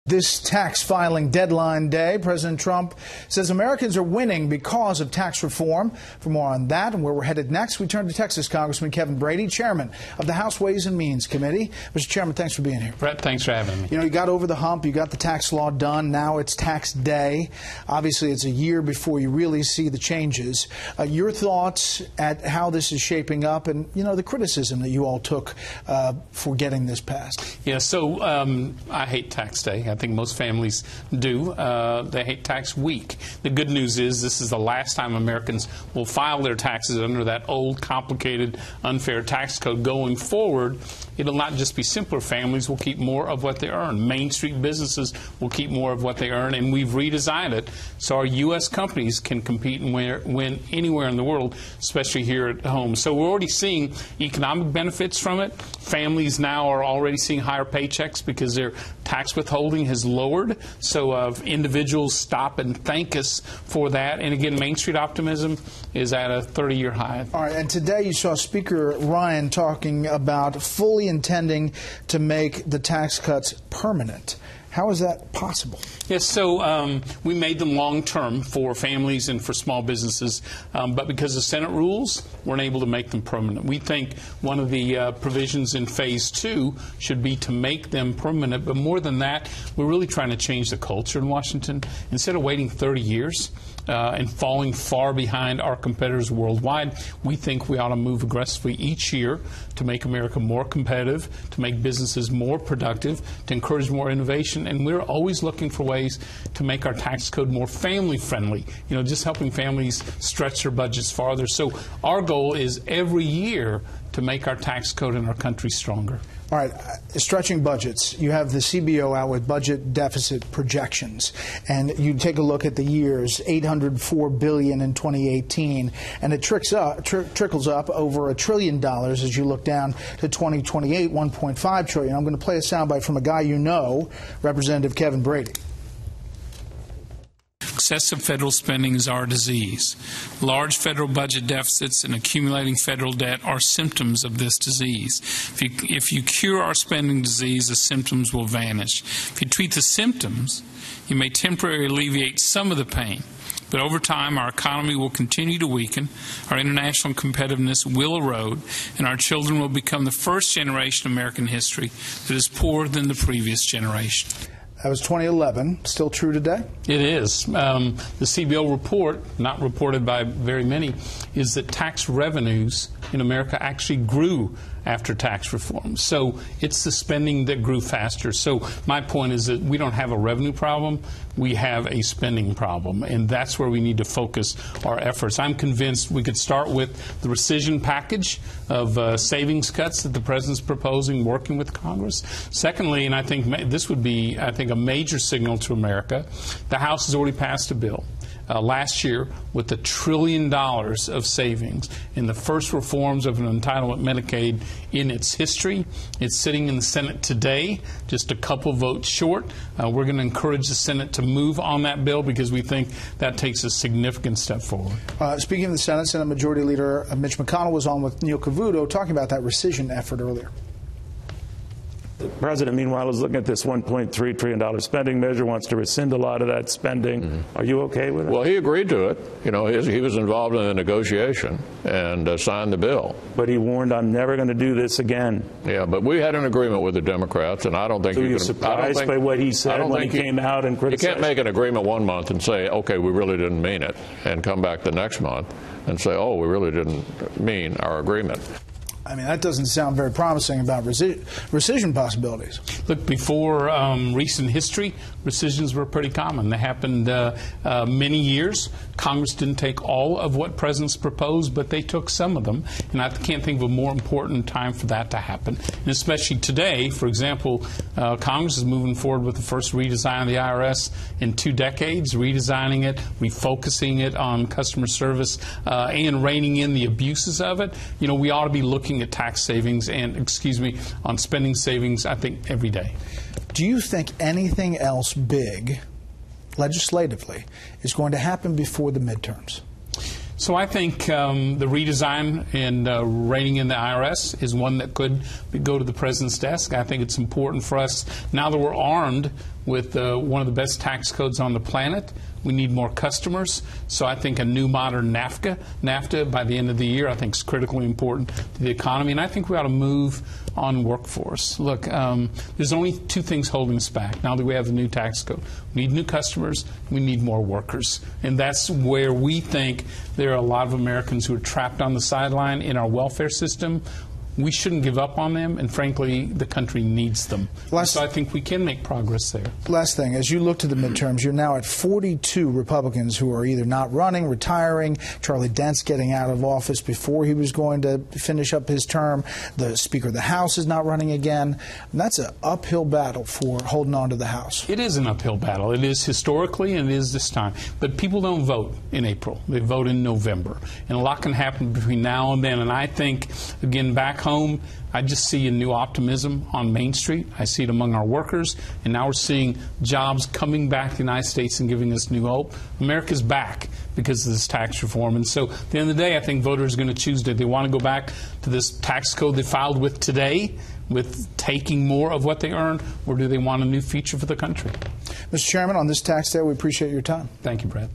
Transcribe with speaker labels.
Speaker 1: This tax filing deadline day, President Trump says Americans are winning because of tax reform. For more on that and where we're headed next, we turn to Texas Congressman Kevin Brady, chairman of the House Ways and Means Committee. Mr. Chairman, thanks for being here.
Speaker 2: Brett, thanks for having me.
Speaker 1: You know, you got over the hump. You got the tax law done. Now it's tax day. Obviously, it's a year before you really see the changes. Your thoughts at how this is shaping up and, you know, the criticism that you all took for getting this passed.
Speaker 2: Yeah, so I hate tax day. I think most families do. They hate tax week. The good news is this is the last time Americans will file their taxes under that old, complicated, unfair tax code. Going forward, it'll not just be simpler. Families will keep more of what they earn. Main Street businesses will keep more of what they earn, and we've redesigned it so our U.S. companies can compete and win anywhere in the world, especially here at home. So we're already seeing economic benefits from it. Families now are already seeing higher paychecks because their tax withholding has lowered. So individuals stop and thank us for that. And again, Main Street optimism is at a 30-year high.
Speaker 1: All right. And today you saw Speaker Ryan talking about fully intending to make the tax cuts permanent. How is that possible?
Speaker 2: Yes, so we made them long-term for families and for small businesses, but because of Senate rules, we're unable to make them permanent. We think one of the provisions in Phase 2 should be to make them permanent, but more than that, we're really trying to change the culture in Washington. Instead of waiting 30 years and falling far behind our competitors worldwide, we think we ought to move aggressively each year to make America more competitive, to make businesses more productive, to encourage more innovation. And we're always looking for ways to make our tax code more family-friendly, you know, just helping families stretch their budgets farther. So our goal is every year to make our tax code in our country stronger.
Speaker 1: All right, stretching budgets. You have the CBO out with budget deficit projections, and you take a look at the years, $804 billion in 2018, and it trickles up over $1 trillion as you look down to 2028, $1.5 trillion. I'm going to play a soundbite from a guy you know, Representative Kevin Brady.
Speaker 3: Excessive federal spending is our disease. Large federal budget deficits and accumulating federal debt are symptoms of this disease. If you cure our spending disease, the symptoms will vanish. If you treat the symptoms, you may temporarily alleviate some of the pain. But over time, our economy will continue to weaken, our international competitiveness will erode, and our children will become the first generation of American history that is poorer than the previous generation.
Speaker 1: That was 2011. Still true today?
Speaker 2: It is. The CBO report, not reported by very many, is that tax revenues in America actually grew after tax reform. So it's the spending that grew faster. So my point is that we don't have a revenue problem, we have a spending problem, and that's where we need to focus our efforts. I'm convinced we could start with the rescission package of savings cuts that the President's proposing, working with Congress. Secondly, and I think this would be, a major signal to America, the House has already passed a bill last year with $1 trillion of savings in the first reforms of an entitlement Medicaid in its history. It's sitting in the Senate today, just a couple votes short. We're going to encourage the Senate to move on that bill because we think that takes a significant step forward.
Speaker 1: Speaking of the Senate, Senate Majority Leader Mitch McConnell was on with Neil Cavuto talking about that rescission effort earlier.
Speaker 4: The President, meanwhile, is looking at this $1.3 trillion spending measure, wants to rescind a lot of that spending. Mm-hmm. Are you okay with it?
Speaker 5: Well, he agreed to it. You know, he was involved in the negotiation and signed the bill.
Speaker 4: But he warned, I'm never going to do this again.
Speaker 5: Yeah, but we had an agreement with the Democrats, and I don't think
Speaker 4: so
Speaker 5: you
Speaker 4: you're
Speaker 5: can...
Speaker 4: surprised by what he said when he came out and criticized?
Speaker 5: You can't make an agreement one month and say, okay, we really didn't mean it, and come back the next month and say, oh, we really didn't mean our agreement.
Speaker 1: I mean, that doesn't sound very promising about rescission possibilities.
Speaker 2: Look, before recent history, rescissions were pretty common. They happened many years. Congress didn't take all of what presidents proposed, but they took some of them. And I can't think of a more important time for that to happen. And especially today, for example, Congress is moving forward with the first redesign of the IRS in 2 decades, redesigning it, refocusing it on customer service, and reining in the abuses of it. You know, we ought to be looking at tax savings and, on spending savings, I think, every day.
Speaker 1: Do you think anything else big, legislatively, is going to happen before the midterms?
Speaker 2: So I think the redesign and reining in the IRS is one that could go to the President's desk. I think it's important for us, now that we're armed with one of the best tax codes on the planet. We need more customers. So I think a new modern NAFTA by the end of the year, I think is critically important to the economy. And I think we ought to move on workforce. Look, there's only two things holding us back now that we have the new tax code. We need new customers. We need more workers. And that's where we think there are a lot of Americans who are trapped on the sideline in our welfare system. We shouldn't give up on them, and frankly, the country needs them. So I think we can make progress there.
Speaker 1: Last thing, as you look to the midterms, you're now at 42 Republicans who are either not running, retiring, Charlie Dent's getting out of office before he was going to finish up his term, the Speaker of the House is not running again. And that's an uphill battle for holding on to the House.
Speaker 2: It is an uphill battle. It is historically, and it is this time. But people don't vote in April. They vote in November. And a lot can happen between now and then. And I think, again, back home, I just see a new optimism on Main Street. I see it among our workers, and now we're seeing jobs coming back to the United States and giving us new hope. America's back because of this tax reform. And so at the end of the day, I think voters are going to choose, do they want to go back to this tax code they filed with today, with taking more of what they earn, or do they want a new future for the country?
Speaker 1: Mr. Chairman, on this tax day, we appreciate your time.
Speaker 2: Thank you, Brad.